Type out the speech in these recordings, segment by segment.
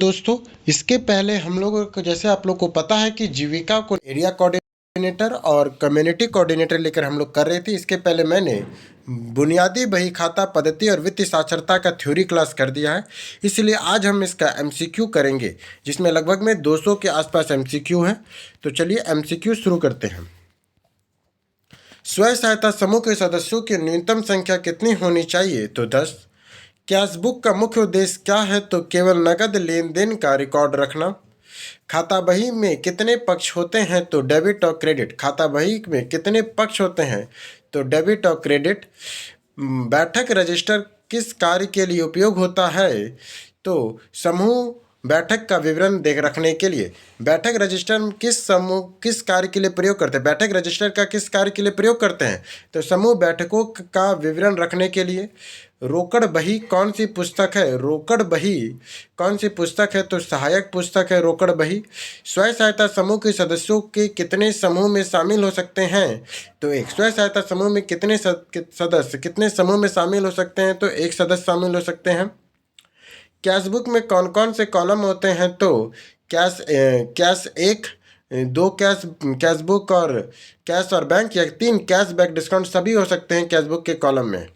दोस्तों, इसके पहले हम लोगों को, जैसे आप लोग को पता है कि जीविका को एरिया कोऑर्डिनेटर और कम्युनिटी कोऑर्डिनेटर लेकर हम लोग कर रहे थे। इसके पहले मैंने बुनियादी बही खाता पद्धति और वित्तीय साक्षरता का थ्योरी क्लास कर दिया है, इसलिए आज हम इसका एमसीक्यू करेंगे, जिसमें लगभग में 200 के आसपास एमसीक्यू है। तो चलिए एमसीक्यू शुरू करते हैं। स्वयं सहायता समूह के सदस्यों की न्यूनतम संख्या कितनी होनी चाहिए? तो 10। कैश बुक का मुख्य उद्देश्य क्या है? तो केवल नकद लेन देन का रिकॉर्ड रखना। खाता बही में कितने पक्ष होते हैं? तो डेबिट और क्रेडिट। खाता बही में कितने पक्ष होते हैं? तो डेबिट और क्रेडिट। बैठक रजिस्टर किस कार्य के लिए उपयोग होता है? तो समूह बैठक का विवरण देख रखने के लिए। बैठक रजिस्टर किस कार्य के लिए प्रयोग करते हैं? बैठक रजिस्टर का किस कार्य के लिए प्रयोग करते हैं? तो समूह बैठकों का विवरण रखने के लिए। रोकड़ बही कौन सी पुस्तक है? रोकड़ बही कौन सी पुस्तक है? तो सहायक पुस्तक है रोकड़ बही। स्वयं सहायता समूह के सदस्यों के कितने समूह में शामिल हो सकते हैं? तो एक। स्वयं सहायता समूह में कितने सदस्य कितने समूह में शामिल हो सकते हैं? तो एक सदस्य शामिल हो सकते हैं। कैश बुक में कौन कौन से कॉलम होते हैं? तो कैश एक, दो कैश बुक और कैश और बैंक, या तीन कैश बैक डिस्काउंट सभी हो सकते हैं कैश बुक के कॉलम में।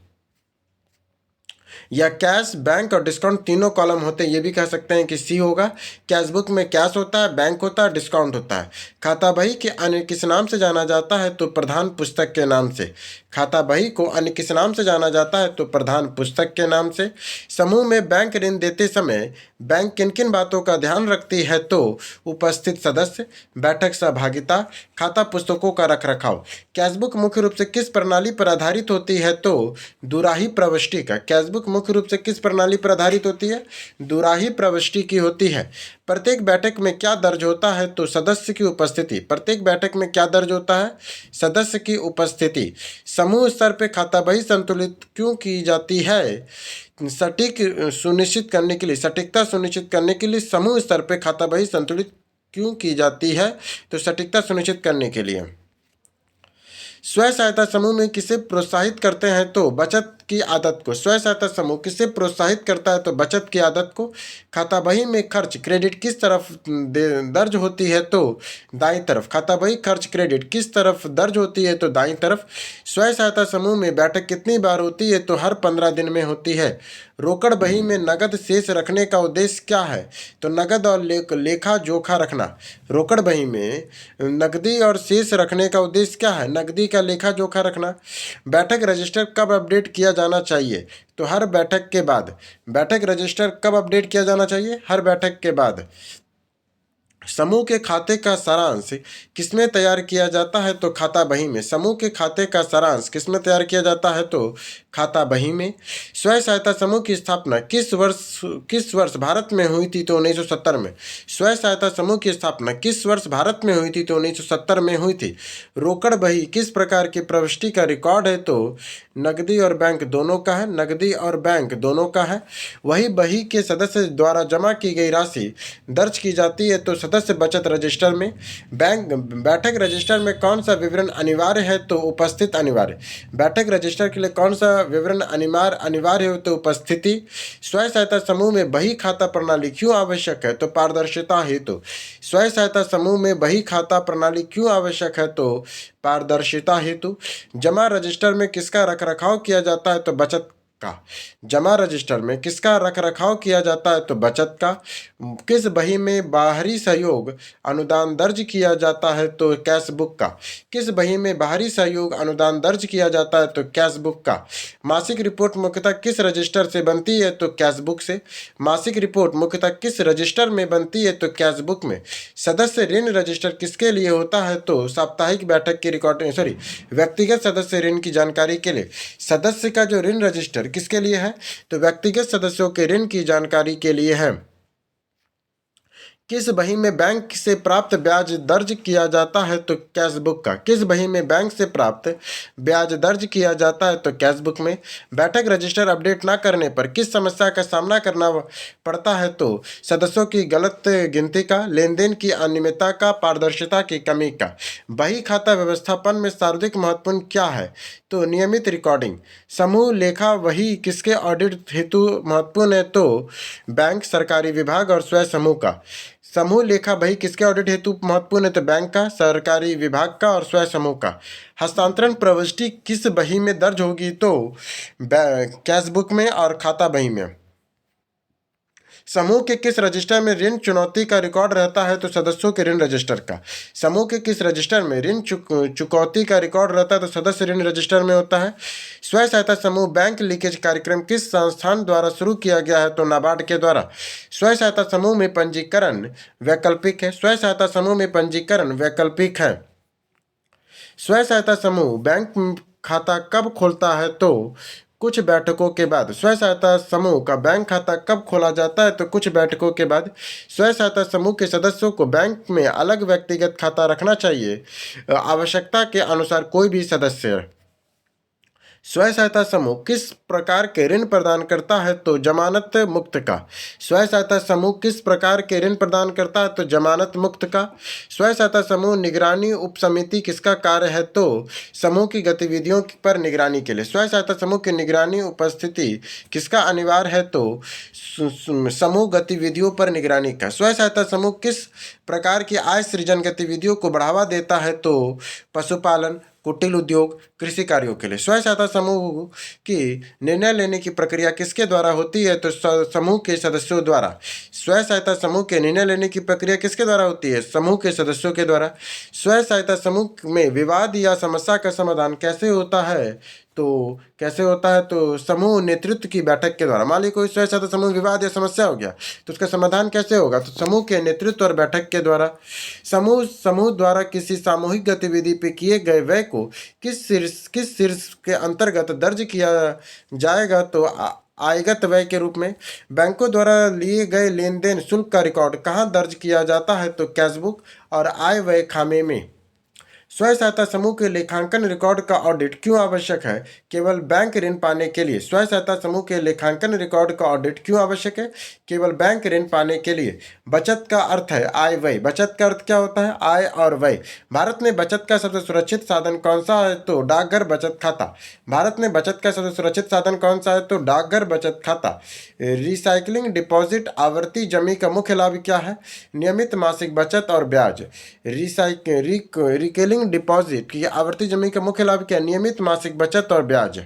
या कैश, बैंक और डिस्काउंट तीनों कॉलम होते हैं, ये भी कह सकते हैं कि सी होगा। कैश बुक में कैश होता है, बैंक होता है, डिस्काउंट होता है। खाता बही के अन्य किस नाम से जाना जाता है? तो प्रधान पुस्तक के नाम से। खाता बही को अन्य किस नाम से जाना जाता है? तो प्रधान पुस्तक के नाम से। समूह में बैंक ऋण देते समय बैंक किन किन बातों का ध्यान रखती है? तो उपस्थित सदस्य, बैठक सहभागिता, खाता पुस्तकों का रखरखाव। कैशबुक मुख्य रूप से किस प्रणाली पर आधारित होती है? तो दुराही प्रविष्टि का। कैशबुक मुख्य रूप से किस प्रणाली पर आधारित होती है? दुराही प्रविष्टि की होती है। प्रत्येक बैठक में क्या दर्ज होता है? तो सदस्य की उपस्थिति। प्रत्येक बैठक में क्या दर्ज होता है? सदस्य की उपस्थिति। समूह स्तर पर खाता बही संतुलित क्यों की जाती है? सटीकता सुनिश्चित करने के लिए समूह स्तर पर खाता बही संतुलित क्यों की जाती है? तो सटीकता सुनिश्चित करने के लिए। स्वयं सहायता समूह में किसे प्रोत्साहित करते हैं? तो बचत की आदत को। स्वयं सहायता समूह किसे प्रोत्साहित करता है? तो बचत की आदत को। खाता बही में खर्च क्रेडिट किस तरफ दर्ज होती है? तो दाईं तरफ। खाता बही खर्च क्रेडिट किस तरफ दर्ज होती है? तो दाईं तरफ। स्वयं सहायता समूह में बैठक कितनी बार होती है? तो हर 15 दिन में होती है। रोकड़ बही में नगद शेष रखने का उद्देश्य क्या है? तो नगद और लेखा जोखा रखना। रोकड़ बही में नकदी और शेष रखने का उद्देश्य क्या है? नकदी का लेखा जोखा रखना। बैठक रजिस्टर कब अपडेट किया जाना चाहिए? तो हर बैठक के बाद। बैठक रजिस्टर कब अपडेट किया जाना चाहिए? हर बैठक के बाद। समूह के खाते का सारांश किसमें तैयार किया जाता है? तो खाता बही में। समूह के खाते का सारांश किसमें तैयार किया जाता है? तो खाता बही में। स्वयं सहायता समूह की स्थापना किस वर्ष भारत में हुई थी? तो 1970 में। स्वयं सहायता समूह की स्थापना किस वर्ष भारत में हुई थी? तो 1970 में हुई थी। रोकड़ बही किस प्रकार की प्रविष्टि का रिकॉर्ड है? तो नकदी और बैंक दोनों का है। नकदी और बैंक दोनों का है। वही बही के सदस्य द्वारा जमा की गई राशि दर्ज की जाती है। तो सदस्य बचत रजिस्टर में। बैठक रजिस्टर में कौन सा विवरण अनिवार्य है? तो उपस्थित अनिवार्य। बैठक रजिस्टर के लिए कौन सा विवरण अनिवार्य है? तो उपस्थिति। स्वयं सहायता समूह में बही खाता प्रणाली क्यों आवश्यक है? तो पारदर्शिता हेतु। स्वयं सहायता समूह में बही खाता प्रणाली क्यों आवश्यक है? तो पारदर्शिता हेतु। जमा रजिस्टर में किसका रखरखाव किया जाता है? तो बचत का। जमा रजिस्टर में किसका रखरखाव किया जाता है? तो बचत का। किस बही में बाहरी सहयोग अनुदान दर्ज किया जाता है? तो कैश बुक का। किस बही में बाहरी सहयोग अनुदान दर्ज किया जाता है? तो कैश बुक का। मासिक रिपोर्ट मुख्यतः किस रजिस्टर से बनती है? तो कैश बुक से। मासिक रिपोर्ट मुख्यतः किस रजिस्टर में बनती है? तो कैश बुक में। सदस्य ऋण रजिस्टर किसके लिए होता है? तो साप्ताहिक बैठक की रिकॉर्डिंग व्यक्तिगत सदस्य ऋण की जानकारी के लिए। सदस्य का जो ऋण रजिस्टर किसके लिए है? तो व्यक्तिगत सदस्यों के ऋण की जानकारी के लिए है। किस बही में बैंक से प्राप्त ब्याज दर्ज किया जाता है तो कैशबुक का। किस बही में बैंक से प्राप्त ब्याज दर्ज किया जाता है तो कैशबुक में। बैठक रजिस्टर अपडेट न करने पर किस समस्या का सामना करना पड़ता है तो सदस्यों की गलत गिनती का, लेन देन की अनियमितता का, पारदर्शिता की कमी का। बही खाता व्यवस्थापन में सर्वाधिक महत्वपूर्ण क्या है तो नियमित रिकॉर्डिंग। समूह लेखा वही किसके ऑडिट हेतु महत्वपूर्ण है तो बैंक, सरकारी विभाग और स्वयं समूह का। समूह लेखा बही किसके ऑडिट हेतु महत्वपूर्ण है तो बैंक का, सरकारी विभाग का और स्वयं समूह का। हस्तांतरण प्रविष्टि किस बही में दर्ज होगी तो कैशबुक में और खाता बही में। समूह के किस रजिस्टर में ऋण चुनौती का रिकॉर्ड रहता है तो सदस्यों के ऋण रजिस्टर का। समूह के किस रजिस्टर में ऋण चुकौती का रिकॉर्ड रहता है तो सदस्य ऋण रजिस्टर में होता है। स्वयं सहायता समूह बैंक लीकेज कार्यक्रम किस संस्थान द्वारा शुरू किया गया है तो नाबार्ड के द्वारा। स्वयं सहायता समूह में पंजीकरण वैकल्पिक है। स्वयं सहायता समूह में पंजीकरण वैकल्पिक है। स्वयं सहायता समूह बैंक खाता कब खोलता है तो कुछ बैठकों के बाद। स्वयं सहायता समूह का बैंक खाता कब खोला जाता है तो कुछ बैठकों के बाद। स्वयं सहायता समूह के सदस्यों को बैंक में अलग व्यक्तिगत खाता रखना चाहिए, आवश्यकता के अनुसार कोई भी सदस्य। स्वयं सहायता समूह किस प्रकार के ऋण प्रदान करता है तो जमानत मुक्त का। स्वयं सहायता समूह किस प्रकार के ऋण प्रदान करता है तो जमानत मुक्त का। स्वयं सहायता समूह निगरानी उप समिति किसका कार्य है तो समूह की गतिविधियों पर निगरानी के लिए। स्वयं सहायता समूह की निगरानी उपस्थिति किसका अनिवार्य है तो समूह गतिविधियों पर निगरानी का। स्वयं सहायता समूह किस प्रकार की आय सृजन गतिविधियों को बढ़ावा देता है तो पशुपालन, कुटीर उद्योग, कृषि कार्यों के लिए। स्वयं सहायता समूह की निर्णय लेने की प्रक्रिया किसके द्वारा होती है तो समूह के सदस्यों द्वारा। स्वयं सहायता समूह के निर्णय लेने की प्रक्रिया किसके द्वारा होती है समूह के सदस्यों के द्वारा। स्वयं सहायता समूह में विवाद या समस्या का समाधान कैसे होता है तो समूह नेतृत्व की बैठक के द्वारा। मान लीजिए कोई स्वयं सहायता समूह विवाद या समस्या हो गया तो उसका समाधान कैसे होगा तो समूह के नेतृत्व और बैठक के द्वारा। समूह द्वारा किसी सामूहिक गतिविधि पे किए गए व्यय को किस शीर्ष के अंतर्गत दर्ज किया जाएगा तो आयगत व्यय के रूप में। बैंकों द्वारा लिए गए लेन देन शुल्क का रिकॉर्ड कहाँ दर्ज किया जाता है तो कैशबुक और आय व्यय खामे में। स्वयं सहायता समूह के लेखांकन रिकॉर्ड का ऑडिट क्यों आवश्यक है केवल बैंक ऋण पाने के लिए। स्वयं सहायता समूह के लेखांकन रिकॉर्ड का ऑडिट क्यों आवश्यक है केवल बैंक ऋण पाने के लिए। बचत का अर्थ है आय व्यय। बचत का अर्थ क्या होता है आय और व्यय। भारत में बचत का सबसे सुरक्षित साधन कौन सा है तो डाकघर बचत खाता। भारत में बचत का सबसे सुरक्षित साधन कौन सा है तो डाकघर बचत खाता। रिसाइकलिंग डिपॉजिट आवर्ती जमी का मुख्य लाभ क्या है नियमित मासिक बचत और ब्याज। रिकेलिंग डिपॉजिट की आवर्ती जमी का मुख्य लाभ क्या नियमित मासिक बचत और ब्याज।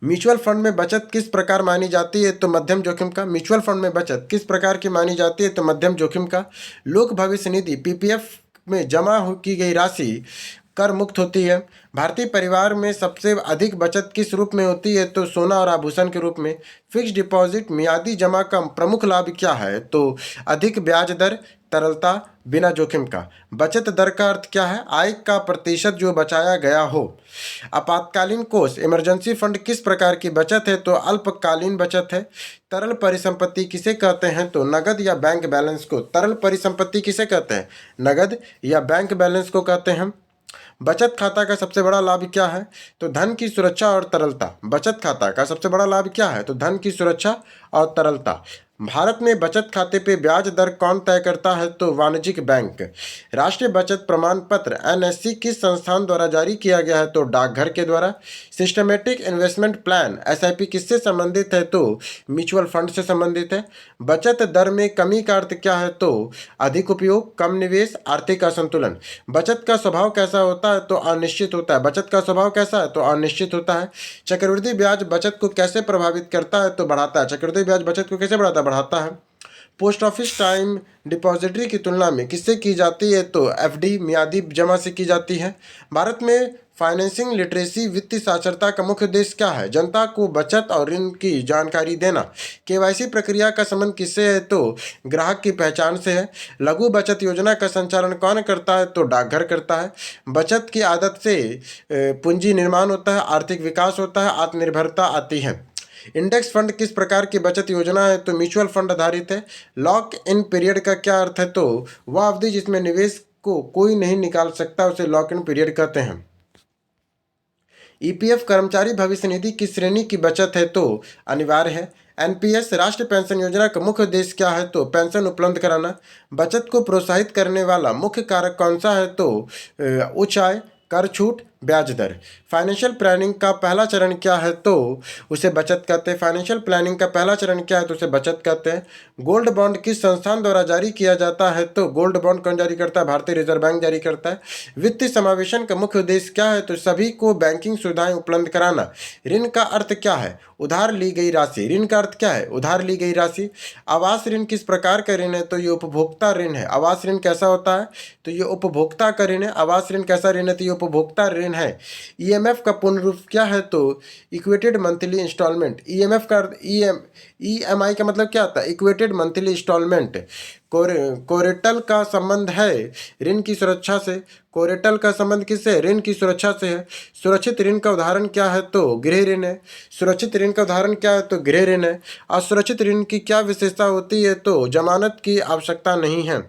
म्यूचुअल फंड में बचत किस प्रकार मानी जाती है तो मध्यम जोखिम का। म्यूचुअल फंड में बचत किस प्रकार की मानी जाती है तो मध्यम जोखिम का। लोक भविष्य निधि पीपीएफ में जमा की गई राशि कर मुक्त होती है। भारतीय परिवार में सबसे अधिक बचत किस रूप में होती है तो सोना और आभूषण के रूप में। फिक्स्ड डिपॉजिट मियादी जमा का प्रमुख लाभ क्या है तो अधिक ब्याज दर, तरलता, बिना जोखिम का। बचत दर का अर्थ क्या है आय का प्रतिशत जो बचाया गया हो। आपातकालीन कोष इमरजेंसी फंड किस प्रकार की बचत है तो अल्पकालीन बचत है। तरल परिसंपत्ति किसे कहते हैं तो नगद या बैंक बैलेंस को। तरल परिसंपत्ति किसे कहते हैं नगद या बैंक बैलेंस को कहते हैं। बचत खाता का सबसे बड़ा लाभ क्या है तो धन की सुरक्षा और तरलता। बचत खाता का सबसे बड़ा लाभ क्या है तो धन की सुरक्षा और तरलता। भारत में बचत खाते पे ब्याज दर कौन तय करता है तो वाणिज्यिक बैंक। राष्ट्रीय बचत प्रमाण पत्र एनएससी किस संस्थान द्वारा जारी किया गया है तो डाकघर के द्वारा। सिस्टमेटिक इन्वेस्टमेंट प्लान एसआईपी किससे संबंधित है तो म्यूचुअल फंड से संबंधित है। बचत दर में कमी का अर्थ क्या है तो अधिक उपयोग, कम निवेश, आर्थिक असंतुलन। बचत का स्वभाव कैसा होता है तो अनिश्चित होता है। बचत का स्वभाव कैसा है तो अनिश्चित होता है। चक्रवृद्धि ब्याज बचत को कैसे प्रभावित करता है तो बढ़ाता है। चक्रवृद्धि ब्याज बचत को कैसे बढ़ाता है। पोस्ट ऑफिस टाइम डिपॉजिटरी की तुलना में किससे की जाती है तो एफडी मियादी जमा से की जाती है। भारत में फाइनेंसिंग लिटरेसी वित्तीय साक्षरता का मुख्य उद्देश्य क्या है जनता को बचत और ऋण की जानकारी देना। केवाईसी प्रक्रिया का संबंध किससे है तो ग्राहक की पहचान से है। लघु बचत योजना का संचालन कौन करता है तो डाकघर करता है। बचत की आदत से पूंजी निर्माण होता है, आर्थिक विकास होता है, आत्मनिर्भरता आती है। इंडेक्स फंड किस प्रकार की बचत योजना है? तो म्यूचुअल फंड आधारित है। लॉक इन पीरियड का क्या अर्थ है? तो वह अवधि जिसमें निवेश को कोई नहीं निकाल सकता उसे लॉक इन पीरियड कहते हैं। ईपीएफ कर्मचारी भविष्य निधि किस श्रेणी की बचत है? तो अनिवार्य है। एनपीएस राष्ट्रीय पेंशन योजना का मुख्य उद्देश्य क्या है? तो पेंशन उपलब्ध कराना। बचत को प्रोत्साहित करने वाला मुख्य कारक कौन सा है? तो उच्च आय, कर छूट, ब्याज दर। फाइनेंशियल प्लानिंग का पहला चरण क्या है? तो उसे बचत कहते हैं। फाइनेंशियल प्लानिंग का पहला चरण क्या है? तो उसे बचत कहते हैं। गोल्ड बॉन्ड किस संस्थान द्वारा जारी किया जाता है? तो गोल्ड बॉन्ड कौन जारी करता है? भारतीय रिजर्व बैंक जारी करता है। वित्तीय समावेशन का मुख्य उद्देश्य क्या है? तो सभी को बैंकिंग सुविधाएं उपलब्ध कराना। ऋण का अर्थ क्या है? उधार ली गई राशि। ऋण का अर्थ क्या है? उधार ली गई राशि। आवास ऋण किस प्रकार का ऋण है? तो ये उपभोक्ता ऋण है। आवास ऋण कैसा होता है? तो ये उपभोक्ता का ऋण है। आवास ऋण कैसा ऋण है? तो ये उपभोक्ता ऋण है। ईएमएफ का पूर्ण रूप क्या है? तो इक्वेटेड मंथली इंस्टॉलमेंट। ईएमएफ का ईएमआई का मतलब क्या होता है? Equated monthly instalment. कोरेटल का संबंध है ऋण की सुरक्षा से। कोरेटल का संबंध किससे? ऋण की सुरक्षा से है। सुरक्षित ऋण का उदाहरण क्या है? तो गृह ऋण है। सुरक्षित ऋण का उदाहरण क्या है? तो गृह ऋण है। असुरक्षित ऋण की क्या विशेषता होती है? तो जमानत की आवश्यकता नहीं है।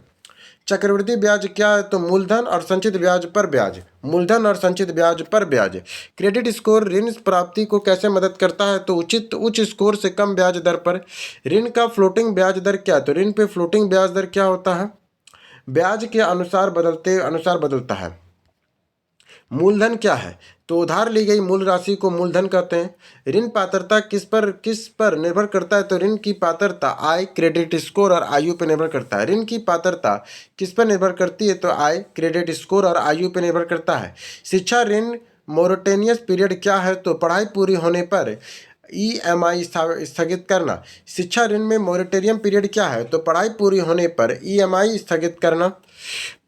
चक्रवृद्धि ब्याज क्या है? तो मूलधन और संचित ब्याज पर ब्याज। मूलधन और संचित ब्याज पर ब्याज। क्रेडिट स्कोर ऋण प्राप्ति को कैसे मदद करता है? तो उच्च स्कोर से कम ब्याज दर पर। ऋण का फ्लोटिंग ब्याज दर क्या है? तो ऋण पे फ्लोटिंग ब्याज दर क्या होता है? ब्याज के अनुसार बदलता है। मूलधन क्या है? तो उधार ली गई मूल राशि को मूलधन कहते हैं। ऋण पात्रता किस पर निर्भर करता है? तो ऋण की पात्रता आय, क्रेडिट स्कोर और आयु पर निर्भर करता है। ऋण की पात्रता किस पर निर्भर करती है? तो आय, क्रेडिट स्कोर और आयु पर निर्भर करता है। शिक्षा ऋण मोरेटोनियस पीरियड क्या है? तो पढ़ाई पूरी होने पर ईएमआई स्थगित करना। शिक्षा ऋण में मोरेटोरियम पीरियड क्या है? तो पढ़ाई पूरी होने पर ईएमआई स्थगित करना।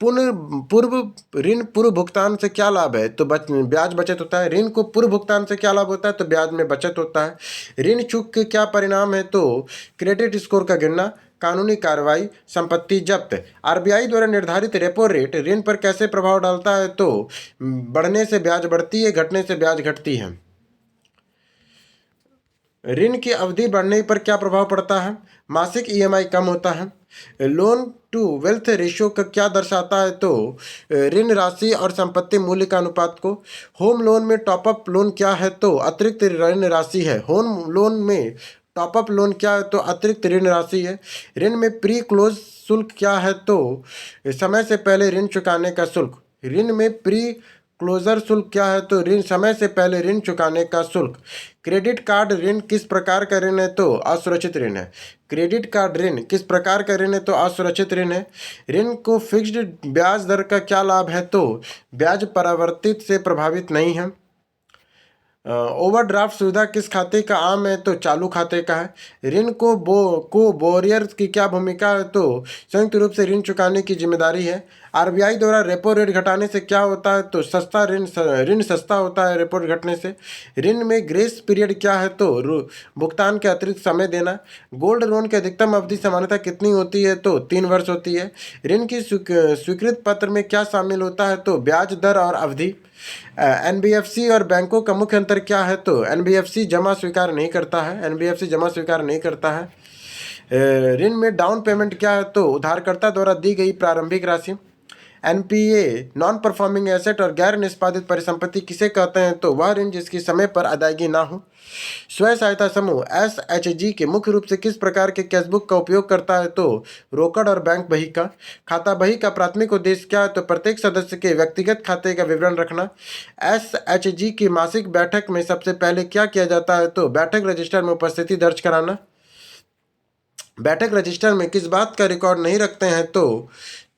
पूर्व भुगतान से क्या लाभ है? तो ब्याज बचत होता है। ऋण को पूर्व भुगतान से क्या लाभ होता है? तो ब्याज में बचत होता है। ऋण चूक के क्या परिणाम है? तो क्रेडिट स्कोर का गिरना, कानूनी कार्रवाई, संपत्ति जब्त। आरबीआई द्वारा निर्धारित रेपो रेट ऋण पर कैसे प्रभाव डालता है? तो बढ़ने से ब्याज बढ़ती है, घटने से ब्याज घटती है। ऋण की अवधि बढ़ने पर क्या प्रभाव पड़ता है? मासिक ईएमआई कम होता है। लोन टू वेल्थ रेशियो का क्या दर्शाता है? तो ऋण राशि और संपत्ति मूल्य का अनुपात को। होम लोन में टॉपअप लोन क्या है? तो अतिरिक्त ऋण राशि है। होम लोन में टॉपअप लोन क्या है? तो अतिरिक्त ऋण राशि है। ऋण में प्री क्लोज शुल्क क्या है? तो समय से पहले ऋण चुकाने का शुल्क। ऋण में प्री क्लोजर शुल्क क्या है? तो ऋण समय से पहले ऋण चुकाने का शुल्क। क्रेडिट कार्ड ऋण किस प्रकार का ऋण है? तो असुरक्षित ऋण है। क्रेडिट कार्ड ऋण किस प्रकार का ऋण है? तो असुरक्षित ऋण है। ऋण को फिक्स्ड ब्याज दर का क्या लाभ है? तो ब्याज परावर्तित से प्रभावित नहीं है। ओवरड्राफ्ट सुविधा किस खाते का आम है? तो चालू खाते का है। ऋण को बोरियर की क्या भूमिका है? तो संयुक्त रूप से ऋण चुकाने की जिम्मेदारी है। आरबीआई द्वारा रेपो रेट घटाने से क्या होता है? तो ऋण सस्ता होता है रेपो रेट घटने से। ऋण में ग्रेस पीरियड क्या है? तो भुगतान के अतिरिक्त समय देना। गोल्ड लोन की अधिकतम अवधि सामान्यतः कितनी होती है? तो 3 वर्ष होती है। ऋण की स्वीकृत पत्र में क्या शामिल होता है? तो ब्याज दर और अवधि। एनबीएफसी और बैंकों का मुख्य अंतर क्या है? तो एनबीएफसी जमा स्वीकार नहीं करता है। ऋण में डाउन पेमेंट क्या है? तो उधारकर्ता द्वारा दी गई प्रारंभिक राशि। एनपीए नॉन परफॉर्मिंग एसेट और गैर निष्पादित परिसंपत्ति किसे कहते हैं? तो वह ऋण जिसकी समय पर अदायगी ना हो। स्वयं सहायता समूह एसएचजी के मुख्य रूप से किस प्रकार के कैशबुक का उपयोग करता है? तो रोकड़ और बैंक बही का। खाता बही का प्राथमिक उद्देश्य क्या है? तो प्रत्येक सदस्य के व्यक्तिगत खाते का विवरण रखना। एसएचजी की मासिक बैठक में सबसे पहले क्या किया जाता है? तो बैठक रजिस्टर में उपस्थिति दर्ज कराना। बैठक रजिस्टर में किस बात का रिकॉर्ड नहीं रखते हैं? तो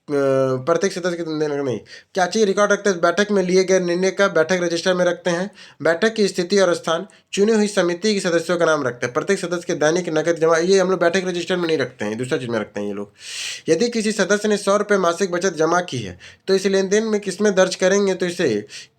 प्रत्येक सदस्य के नहीं, क्या चीज रिकॉर्ड रखते हैं? बैठक में लिए गए निर्णय का बैठक रजिस्टर में रखते हैं। बैठक की स्थिति और स्थान, चुनी हुई समिति के सदस्यों का नाम रखते हैं। प्रत्येक सदस्य के दैनिक नकद जमा, ये हम लोग बैठक रजिस्टर में नहीं रखते हैं, दूसरा चीज में रखते हैं ये लोग। यदि किसी सदस्य ने 100 रुपये मासिक बचत जमा की है तो इस लेन देन में किसमें दर्ज करेंगे? तो इसे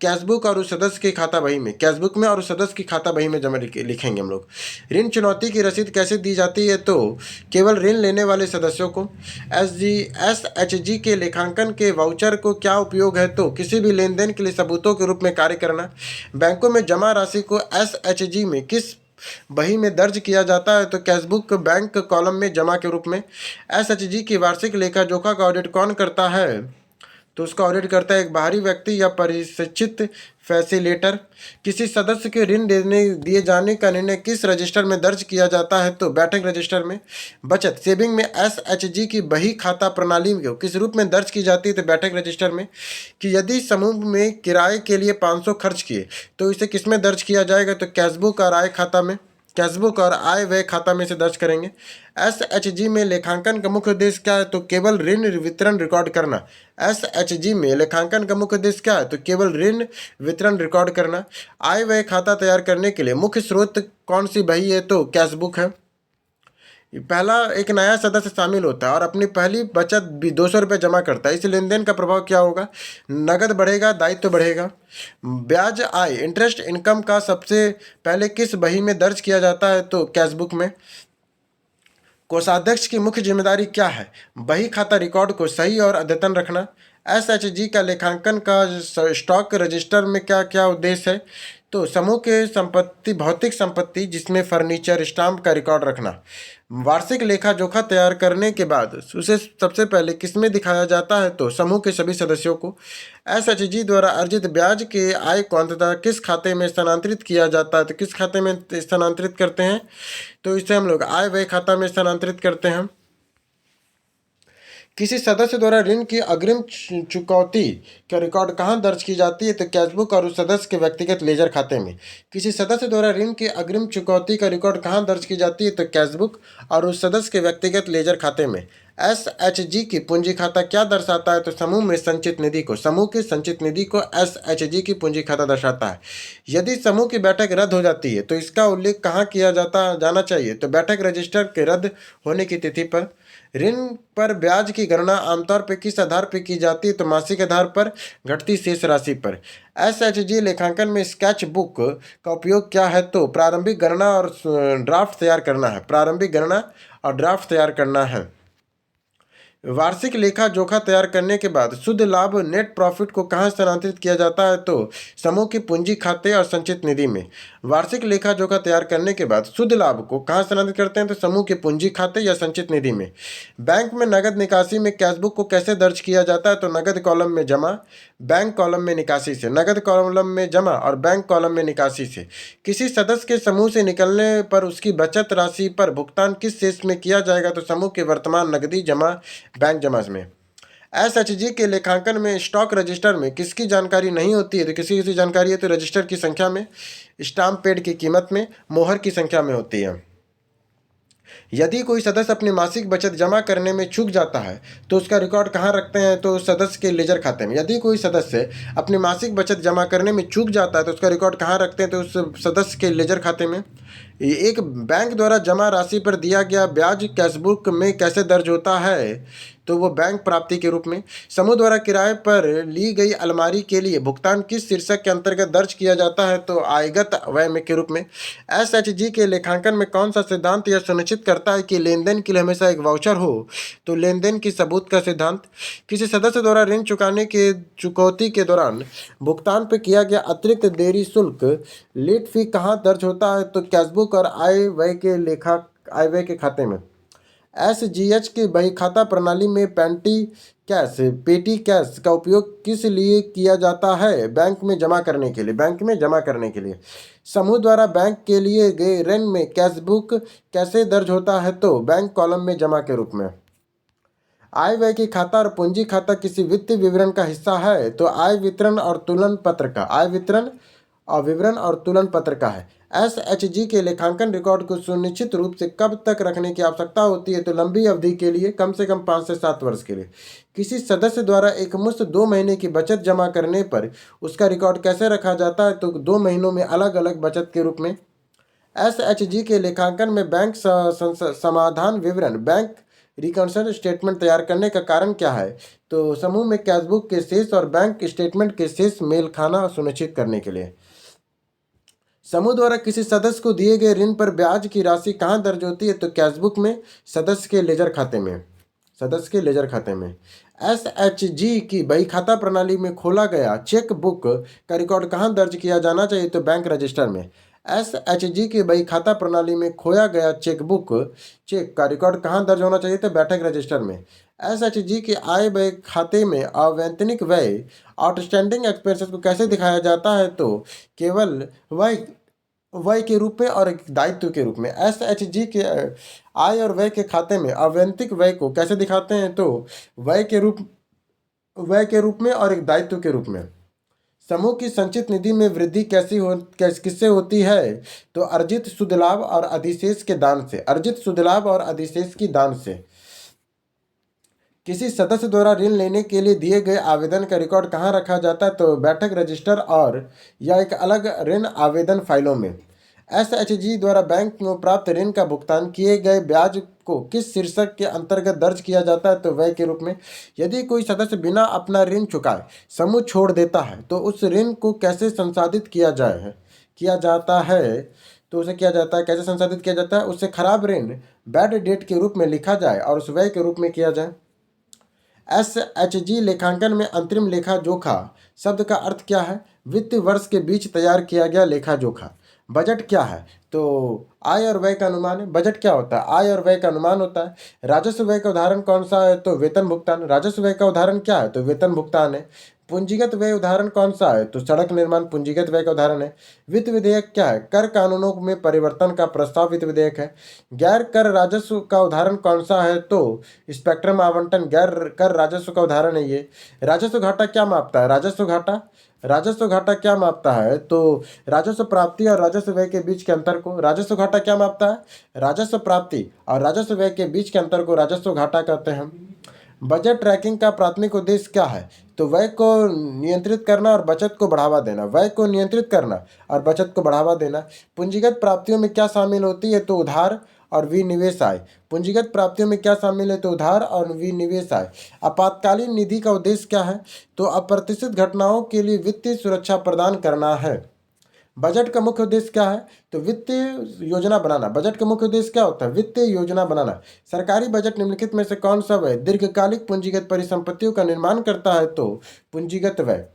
कैशबुक और उस सदस्य की खाता बही में, कैशबुक में और उस सदस्य की खाता बही में जमा लिखेंगे हम लोग। ऋण चुनौती की रसीद कैसे दी जाती है? तो केवल ऋण लेने वाले सदस्यों को। एसएचजी के लेखांकन के वाउचर को क्या उपयोग है? तो किसी भी लेन देन के लिए सबूतों के रूप में कार्य करना। बैंकों में जमा राशि को एसएचजी में किस बही में दर्ज किया जाता है तो कैशबुक बैंक कॉलम में जमा के रूप में। एसएचजी की वार्षिक लेखा जोखा का ऑडिट कौन करता है? तो उसका ऑडिट करता है एक बाहरी व्यक्ति या परिचित फैसिलेटर। किसी सदस्य के ऋण देने दिए जाने का निर्णय किस रजिस्टर में दर्ज किया जाता है? तो बैठक रजिस्टर में। बचत सेविंग में एसएचजी की बही खाता प्रणाली में किस रूप में दर्ज की जाती है? तो बैठक रजिस्टर में। कि यदि समूह में किराए के लिए 500 खर्च किए तो इसे किस में दर्ज किया जाएगा? तो कैशबुक और आय खाता में, कैशबुक और आय व्यय खाता में से दर्ज करेंगे। एसएचजी में लेखांकन का मुख्य उद्देश्य क्या है? तो केवल ऋण वितरण रिकॉर्ड करना। एसएचजी में लेखांकन का मुख्य उद्देश्य क्या है? तो केवल ऋण वितरण रिकॉर्ड करना। आय व्यय खाता तैयार करने के लिए मुख्य स्रोत कौन सी बही है? तो कैशबुक है। पहला एक नया सदस्य शामिल होता है और अपनी पहली बचत भी 200 रुपये जमा करता है। इस लेन देन का प्रभाव क्या होगा? नगद बढ़ेगा, दायित्व बढ़ेगा। ब्याज आय इंटरेस्ट इनकम का सबसे पहले किस बही में दर्ज किया जाता है? तो कैशबुक में। कोषाध्यक्ष की मुख्य जिम्मेदारी क्या है? बही खाता रिकॉर्ड को सही और अद्यतन रखना। एसएचजी का लेखांकन का स्टॉक रजिस्टर में क्या क्या उद्देश्य है? तो समूह के संपत्ति, भौतिक संपत्ति जिसमें फर्नीचर, स्टाम्प का रिकॉर्ड रखना। वार्षिक लेखा जोखा तैयार करने के बाद उसे सबसे पहले किसमें दिखाया जाता है? तो समूह के सभी सदस्यों को। एसएचजी द्वारा अर्जित ब्याज के आय को अंततः किस खाते में स्थानांतरित किया जाता है? तो किस खाते में स्थानांतरित करते हैं? तो इसे हम लोग आय व्यय खाता में स्थानांतरित करते हैं। किसी सदस्य द्वारा ऋण की अग्रिम चुकौती का रिकॉर्ड कहाँ दर्ज की जाती है? तो कैशबुक और उस सदस्य के व्यक्तिगत लेजर खाते में। किसी सदस्य द्वारा ऋण की अग्रिम चुकौती का रिकॉर्ड कहाँ दर्ज की जाती है? तो कैशबुक और उस सदस्य के व्यक्तिगत लेजर खाते में। एसएचजी की पूंजी खाता क्या दर्शाता है? तो समूह में संचित निधि को, समूह की संचित निधि को एसएचजी की पूंजी खाता दर्शाता है। यदि समूह की बैठक रद्द हो जाती है तो इसका उल्लेख कहाँ किया जाना चाहिए? तो बैठक रजिस्टर के रद्द होने की तिथि पर। ऋण पर ब्याज की गणना आमतौर पर किस आधार पर की जाती है? तो मासिक आधार पर, घटती शेष राशि पर। एसएचजी लेखांकन में स्केच बुक का उपयोग क्या है? तो प्रारंभिक गणना और ड्राफ्ट तैयार करना है। प्रारंभिक गणना और ड्राफ्ट तैयार करना है। वार्षिक लेखा जोखा तैयार करने के बाद शुद्ध लाभ नेट प्रॉफिट को कहाँ स्थानांतरित किया जाता है? तो समूह की पूंजी खाते और संचित निधि में। वार्षिक लेखा जोखा तैयार करने के बाद शुद्ध लाभ को कहाँ स्थानांतरित करते हैं? तो समूह के पूंजी खाते या संचित निधि में। बैंक में नगद निकासी में कैशबुक को कैसे दर्ज किया जाता है? तो नगद कॉलम में जमा, बैंक कॉलम में निकासी से। नगद कॉलम में जमा और बैंक कॉलम में निकासी से। किसी सदस्य के समूह से निकलने पर उसकी बचत राशि पर भुगतान किस शेष में किया जाएगा? तो समूह के वर्तमान नकदी जमा, बैंक जमा में। एसएचजी के लेखांकन में स्टॉक रजिस्टर में किसकी जानकारी नहीं होती है? तो किसी किसी जानकारी है तो रजिस्टर की संख्या में, स्टाम्प पैड की कीमत में, मोहर की संख्या में होती है। यदि कोई सदस्य अपनी मासिक बचत जमा करने में चूक जाता है तो उसका रिकॉर्ड कहाँ रखते हैं? तो सदस्य के लेजर खाते में। यदि कोई सदस्य अपनी मासिक बचत जमा करने में चूक जाता है तो उसका रिकॉर्ड कहाँ रखते हैं? तो उस सदस्य के लेजर खाते में। एक बैंक द्वारा जमा राशि पर दिया गया ब्याज कैशबुक में कैसे दर्ज होता है? तो वो बैंक प्राप्ति के रूप में। समूह द्वारा किराए पर ली गई अलमारी के लिए भुगतान किस शीर्षक के अंतर्गत दर्ज किया जाता है? तो आयगत व्यय में के रूप में। एसएचजी के लेखांकन में कौन सा सिद्धांत यह सुनिश्चित करता है कि लेन देन के लिए हमेशा एक वाउचर हो? तो लेन देन की सबूत का सिद्धांत। किसी सदस्य द्वारा ऋण चुकौती के दौरान भुगतान पर किया गया अतिरिक्त देरी शुल्क, लेट फी कहाँ दर्ज होता है? तो कैशबुक और आय व्यय के खाते में। एसजीएच की बही खाता प्रणाली में पेटी कैश का उपयोग किस लिए किया जाता है? बैंक में जमा करने के लिए, बैंक में जमा करने के लिए। समूह द्वारा बैंक के लिए गए ऋण में कैशबुक कैसे दर्ज होता है? तो बैंक कॉलम में जमा के रूप में। आय व्यय की खाता और पूंजी खाता किसी वित्तीय विवरण का हिस्सा है? तो आय विवरण और तुलन पत्र का, आय विवरण और विवरण और तुलन पत्र का है। एसएचजी के लेखांकन रिकॉर्ड को सुनिश्चित रूप से कब तक रखने की आवश्यकता होती है? तो लंबी अवधि के लिए, कम से कम 5 से 7 वर्ष के लिए। किसी सदस्य द्वारा एकमुश्त 2 महीने की बचत जमा करने पर उसका रिकॉर्ड कैसे रखा जाता है? तो 2 महीनों में अलग अलग बचत के रूप में। एसएचजी के लेखांकन में बैंक समाधान विवरण, बैंक रिकॉन्सिलिएशन स्टेटमेंट तैयार करने का कारण क्या है? तो समूह में कैशबुक के शेष और बैंक स्टेटमेंट के शेष मेल खाना सुनिश्चित करने के लिए। समूह द्वारा किसी सदस्य को दिए गए ऋण पर ब्याज की राशि कहाँ दर्ज होती है? तो कैशबुक में, सदस्य के लेजर खाते में, सदस्य के लेजर खाते में। एसएचजी की बही खाता प्रणाली में खोला गया चेक बुक का रिकॉर्ड कहाँ दर्ज किया जाना चाहिए? तो बैंक रजिस्टर में। SHG की बही खाता प्रणाली में खोया गया चेक का रिकॉर्ड कहाँ दर्ज होना चाहिए? तो बैठक रजिस्टर में। SHG के आय व्यय खाते में अवैतनिक व्यय आउटस्टैंडिंग एक्सपेंसेस को कैसे दिखाया जाता है? तो केवल व्यय व्यय के रूप में और एक दायित्व के रूप में। SHG के आय और व्यय के खाते में अवैतनिक व्यय को कैसे दिखाते हैं? तो व्यय के रूप में और एक दायित्व के रूप में। समूह की संचित निधि में वृद्धि किससे होती है? तो अर्जित शुद्ध लाभ और अधिशेष के दान से। अर्जित शुद्ध लाभ और अधिशेष की दान से। किसी सदस्य द्वारा ऋण लेने के लिए दिए गए आवेदन का रिकॉर्ड कहाँ रखा जाता है? तो बैठक रजिस्टर और या एक अलग ऋण आवेदन फाइलों में। SHG द्वारा बैंक में प्राप्त ऋण का भुगतान किए गए ब्याज को किस शीर्षक के अंतर्गत दर्ज किया जाता है? तो व्यय के रूप में। यदि कोई सदस्य बिना अपना ऋण चुकाए समूह छोड़ देता है तो उस ऋण को कैसे संसाधित किया जाता है? तो उसे किया जाता है, कैसे संसाधित किया जाता है? उससे खराब ऋण बैड डेट के रूप में लिखा जाए और उस व्यय के रूप में किया जाए। SHG लेखांकन में अंतरिम लेखा जोखा शब्द का अर्थ क्या है? वित्तीय वर्ष के बीच तैयार किया गया लेखा जोखा। बजट क्या है? तो आय और व्यय का अनुमान है। बजट क्या होता है? आय और व्यय का अनुमान होता है। राजस्व व्यय का उदाहरण कौन सा है? तो वेतन भुगतान। राजस्व व्यय का उदाहरण क्या है? तो वेतन भुगतान है। पूंजीगत व्यय उदाहरण कौन सा है? तो सड़क निर्माण पूंजीगत व्यय का उदाहरण है। वित्त विधेयक क्या है? कर कानूनों में परिवर्तन का प्रस्ताव वित्त विधेयक है। गैर कर राजस्व का उदाहरण कौन सा है? तो स्पेक्ट्रम आवंटन गैर कर राजस्व का उदाहरण है ये। राजस्व घाटा क्या मापता है? राजस्व घाटा क्या मापता है? तो राजस्व प्राप्ति और राजस्व व्यय के बीच के अंतर को। राजस्व घाटा क्या मापता है? राजस्व प्राप्ति और राजस्व व्यय के बीच के अंतर को राजस्व घाटा कहते हैं। बजट ट्रैकिंग का प्राथमिक उद्देश्य क्या है? तो व्यय को नियंत्रित करना और बचत को बढ़ावा देना। व्यय को नियंत्रित करना और बचत को बढ़ावा देना। पूंजीगत प्राप्तियों में क्या शामिल होती है? तो उधार और विनिवेश आय। पूंजीगत प्राप्तियों में क्या शामिल है? तो उधार और विनिवेश आय। आपातकालीन निधि का उद्देश्य क्या है? तो अप्रत्याशित घटनाओं के लिए वित्तीय सुरक्षा प्रदान करना है। बजट का मुख्य उद्देश्य क्या है? तो वित्तीय योजना बनाना। बजट का मुख्य उद्देश्य क्या होता है? वित्तीय योजना बनाना। सरकारी बजट निम्नलिखित में से कौन सा व्यय दीर्घकालिक पूंजीगत परिसंपत्तियों का निर्माण करता है? तो पूंजीगत व्यय।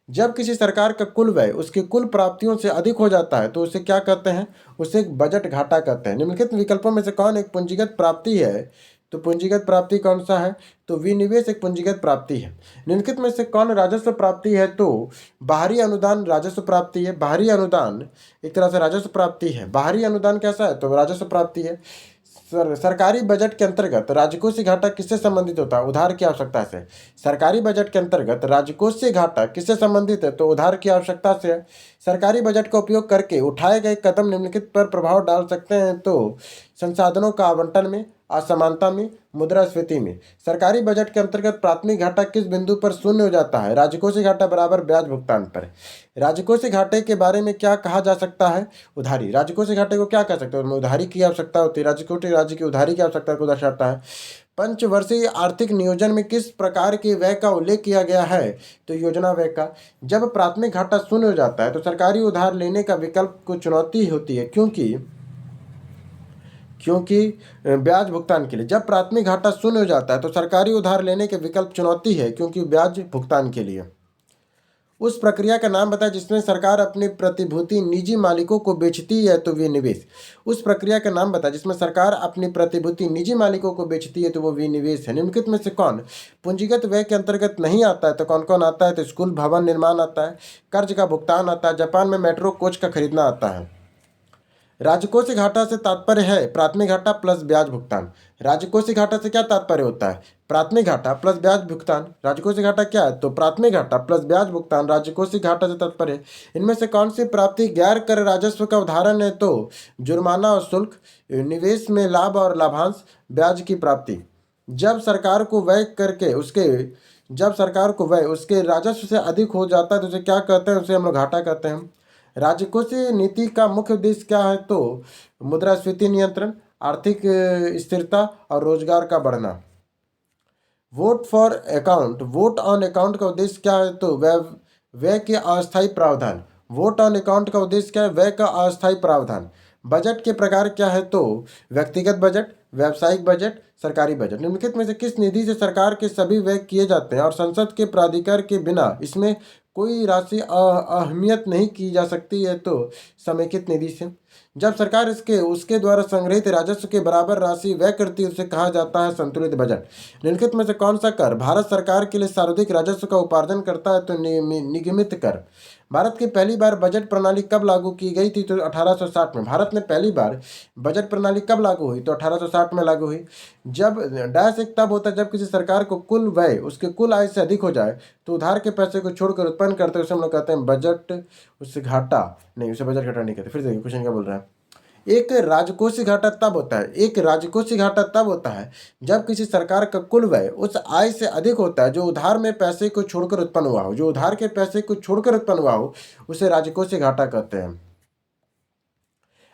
जब किसी सरकार का कुल व्यय उसकी कुल प्राप्तियों से अधिक हो जाता है तो उसे क्या कहते हैं? उसे एक बजट घाटा कहते हैं। निम्नलिखित विकल्पों में से कौन एक पूंजीगत प्राप्ति है? तो पूंजीगत प्राप्ति कौन सा है? तो विनिवेश एक पूंजीगत प्राप्ति है। निम्नलिखित में से कौन राजस्व प्राप्ति है? तो बाहरी अनुदान राजस्व प्राप्ति है। बाहरी अनुदान एक तरह से राजस्व प्राप्ति है। बाहरी अनुदान कैसा है? तो राजस्व प्राप्ति है। सरकारी बजट के अंतर्गत राजकोषीय घाटा किससे संबंधित होता है? उधार की आवश्यकता से। सरकारी बजट के अंतर्गत राजकोषीय घाटा किससे संबंधित है? तो उधार की आवश्यकता से है। सरकारी बजट का उपयोग करके उठाए गए कदम निम्नलिखित पर प्रभाव डाल सकते हैं। तो संसाधनों का आवंटन में, असमानता में, मुद्रास्फीति में। सरकारी बजट के अंतर्गत प्राथमिक घाटा किस बिंदु पर शून्य हो जाता है? राजकोषीय घाटा बराबर ब्याज भुगतान पर। राजकोषीय घाटे के बारे में क्या कहा जा सकता है? उधारी। राजकोषीय घाटे को क्या कह सकते हैं? उधारी की आवश्यकता होती है। राजकोषीय राज्य की उधारी की आवश्यकता को दर्शाता है। पंचवर्षीय आर्थिक नियोजन में किस प्रकार के व्यय का उल्लेख किया गया है? तो योजना व्यय का। जब प्राथमिक घाटा शून्य हो जाता है तो सरकारी उधार लेने का विकल्प को चुनौती होती है, क्योंकि ब्याज भुगतान के लिए। जब प्राथमिक घाटा शून्य हो जाता है तो सरकारी उधार लेने के विकल्प चुनौती है, क्योंकि ब्याज भुगतान के लिए। उस प्रक्रिया का नाम बताएं जिसमें सरकार अपनी प्रतिभूति निजी मालिकों को बेचती है। तो विनिवेश। उस प्रक्रिया का नाम बताएं जिसमें सरकार अपनी प्रतिभूति निजी मालिकों को बेचती है। तो वो विनिवेश है। निम्नलिखित में से कौन पूंजीगत व्यय के अंतर्गत नहीं आता है? तो कौन कौन आता है? तो स्कूल भवन निर्माण आता है, कर्ज का भुगतान आता है, जापान में मेट्रो कोच का खरीदना आता है। राजकोषीय घाटा से तात्पर्य है प्राथमिक घाटा प्लस ब्याज भुगतान। राजकोषीय घाटा से क्या तात्पर्य होता है? प्राथमिक घाटा प्लस ब्याज भुगतान। राजकोषीय घाटा क्या है? तो प्राथमिक घाटा प्लस ब्याज भुगतान राजकोषीय घाटा से तात्पर्य है। इनमें से कौन सी प्राप्ति गैर कर राजस्व का उदाहरण है? तो जुर्माना और शुल्क, निवेश में लाभ और लाभांश, ब्याज की प्राप्ति। जब सरकार को व्यय उसके राजस्व से अधिक हो जाता है तो उसे क्या कहते हैं? उसे हम लोग घाटा कहते हैं। राजकोषीय नीति का मुख्य उद्देश्य क्या है? तो मुद्रास्फीति नियंत्रण, आर्थिक स्थिरता और रोजगार का बढ़ना। वोट ऑन अकाउंट का उद्देश्य क्या है? तो व्यय के अस्थायी प्रावधान। वोट ऑन अकाउंट का उद्देश्य क्या है? व्यय का अस्थायी प्रावधान। बजट के प्रकार क्या है? तो व्यक्तिगत बजट, व्यावसायिक बजट, सरकारी बजट। निम्नलिखित में से किस निधि से सरकार के सभी व्यय किए जाते हैं और संसद के प्राधिकार के बिना इसमें कोई राशि अहमियत नहीं की जा सकती है तो समेकित निधि से। जब सरकार इसके उसके द्वारा संग्रहित राजस्व के बराबर राशि व्यय करती है उसे कहा जाता है संतुलित बजट। निम्नलिखित में से कौन सा कर भारत सरकार के लिए सर्वाधिक राजस्व का उपार्जन करता है तो निगमित कर। भारत की पहली बार बजट प्रणाली कब लागू की गई थी तो 1860 में। भारत में पहली बार बजट प्रणाली कब लागू हुई तो 1860 में लागू हुई। जब डैश एक तब होता है जब किसी सरकार को कुल व्यय उसके कुल आय से अधिक हो जाए तो उधार के पैसे को छोड़कर उत्पन्न करते हैं उसे हम लोग कहते हैं बजट। उससे घाटा नहीं, उसे बजट घाटा नहीं कहते। फिर देखिए क्वेश्चन क्या बोल रहा है। एक राजकोषीय घाटा तब होता है, एक राजकोषीय घाटा तब होता है जब किसी सरकार का कुल व्यय उस आय से अधिक होता है जो उधार में पैसे को छोड़कर उत्पन्न हुआ हो। जो उधार के पैसे को छोड़कर उत्पन्न हुआ हो उसे राजकोषीय घाटा कहते हैं।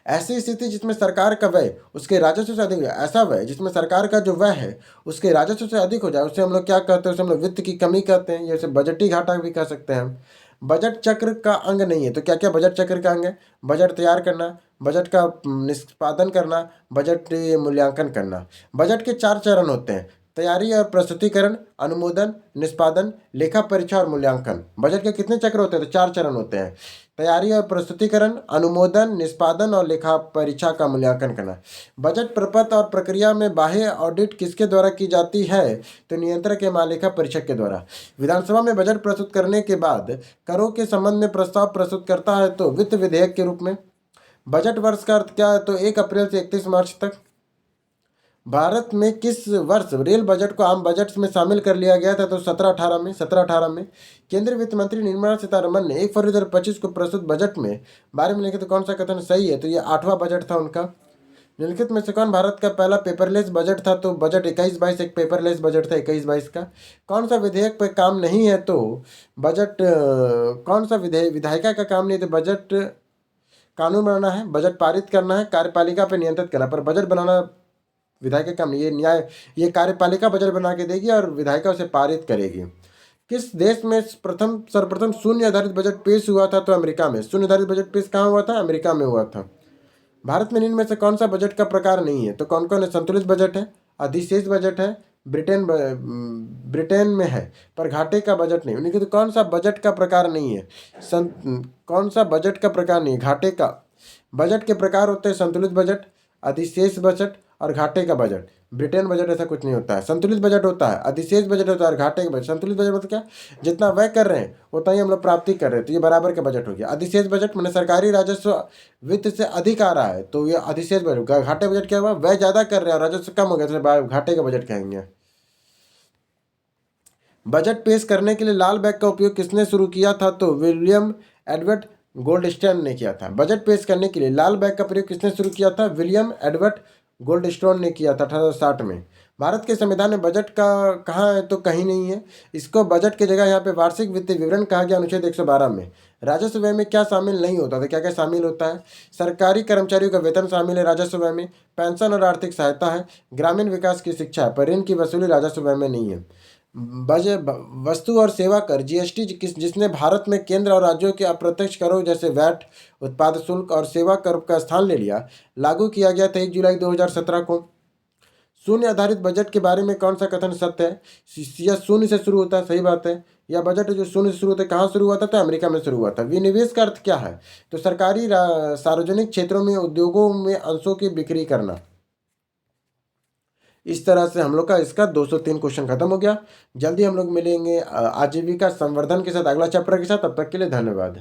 ऐसी स्थिति जिसमें सरकार का व्यय उसके राजस्व से अधिक हो जाए, ऐसा व्यय जिसमें सरकार का जो व्यय है उसके राजस्व से अधिक हो जाए उसे हम लोग क्या कहते हैं, उसे हम लोग वित्त की कमी कहते हैं, या उसे बजटीय घाटा भी कह सकते हैं हम। बजट चक्र का अंग नहीं है तो क्या क्या बजट चक्र का अंग है। बजट तैयार करना, बजट का निष्पादन करना, बजट मूल्यांकन करना। बजट के 4 चरण होते हैं, तैयारी और प्रस्तुतिकरण, अनुमोदन, निष्पादन, लेखा परीक्षा और मूल्यांकन। बजट के कितने चक्र होते हैं तो 4 चरण होते हैं, तैयारी और प्रस्तुतिकरण, अनुमोदन, निष्पादन और लेखा परीक्षा का मूल्यांकन करना। बजट प्रपत्र और प्रक्रिया में बाह्य ऑडिट किसके द्वारा की जाती है तो नियंत्रक या महालेखा परीक्षक के द्वारा। विधानसभा में बजट प्रस्तुत करने के बाद करों के संबंध में प्रस्ताव प्रस्तुत करता है तो वित्त विधेयक के रूप में। बजट वर्ष का अर्थ क्या है तो 1 अप्रैल से 31 मार्च तक। भारत में किस वर्ष रेल बजट को आम बजट में शामिल कर लिया गया था तो 17-18 में। केंद्रीय वित्त मंत्री निर्मला सीतारमण ने 1 फरवरी 2025 को प्रस्तुत बजट में बारे में लिखित तो कौन सा कथन सही है तो ये 8वां बजट था उनका। निम्नलिखित में से कौन भारत का पहला पेपरलेस बजट था तो बजट 21-22 एक पेपरलेस बजट था 21-22 का। कौन सा विधेयक पर काम नहीं है तो बजट कौन सा विधायिका का काम नहीं है तो बजट कानून बनाना है, बजट पारित करना है, कार्यपालिका पर नियंत्रित करना। पर बजट बनाना विधायक का काम नहीं, ये न्याय ये कार्यपालिका बजट बना के देगी और विधायिका उसे पारित करेगी। किस देश में सर्वप्रथम शून्य आधारित बजट पेश हुआ था तो अमेरिका में। शून्य आधारित बजट पेश कहाँ हुआ था, अमेरिका में हुआ था। भारत में निम्न में से कौन सा बजट का प्रकार नहीं है तो कौन कौन है, संतुलित बजट है, अधिशेष बजट है, ब्रिटेन में है पर घाटे का बजट नहीं। उन्हें तो कौन सा बजट का प्रकार नहीं है, कौन सा बजट का प्रकार नहीं है, घाटे का। बजट के प्रकार होते हैं संतुलित बजट, अधिशेष बजट और घाटे का बजट। ब्रिटेन बजट ऐसा कुछ नहीं होता है। संतुलित बजट होता है, अधिशेष बजट होता है और घाटे का बजट। संतुलित बजट मतलब क्या, जितना व्यय कर रहे हैं उतना ही हम लोग प्राप्ति कर रहे हैं तो ये बराबर का बजट हो गया। अधिशेष बजट मैंने सरकारी राजस्व वित्त से अधिक आ रहा है तो ये अधिशेष बजट होगा। घाटे बजट क्या हुआ, व्यय ज्यादा कर रहे हैं और राजस्व कम हो गया तो घाटे का बजट कहेंगे। बजट पेश करने के लिए लाल बैग का उपयोग किसने शुरू किया था तो विलियम एडवर्ड गोल्डस्टोन ने किया था। बजट पेश करने के लिए लाल बैग का प्रयोग किसने शुरू किया था, विलियम एडवर्ड गोल्डस्टोन ने किया था 1860 में। भारत के संविधान में बजट का कहाँ है तो कहीं नहीं है। इसको बजट की जगह यहाँ पे वार्षिक वित्तीय विवरण कहा गया अनुच्छेद 112 में। राजस्व व्यय में क्या शामिल नहीं होता था, क्या क्या शामिल होता है, सरकारी कर्मचारियों का वेतन शामिल है राजस्व व्यय में, पेंशन और आर्थिक सहायता है, ग्रामीण विकास की शिक्षा है, पर ऋण की वसूली राजस्व व्यय में नहीं है। वस्तु और सेवा कर जीएसटी जिसने भारत में केंद्र और राज्यों के अप्रत्यक्ष करों जैसे वैट, उत्पाद शुल्क और सेवा कर का स्थान ले लिया, लागू किया गया था 1 जुलाई 2017 को। शून्य आधारित बजट के बारे में कौन सा कथन सत्य है, यह शून्य से शुरू होता है, सही बात है। यह बजट जो शून्य से शुरू होता है कहाँ शुरू हुआ था तो अमेरिका में शुरू हुआ था। विनिवेश का अर्थ क्या है तो सरकारी सार्वजनिक क्षेत्रों में उद्योगों में अंशों की बिक्री करना। इस तरह से हम लोग का इसका 203 क्वेश्चन खत्म हो गया। जल्दी हम लोग मिलेंगे आजीविका संवर्धन के साथ अगला चैप्टर के साथ। तब तक के लिए धन्यवाद।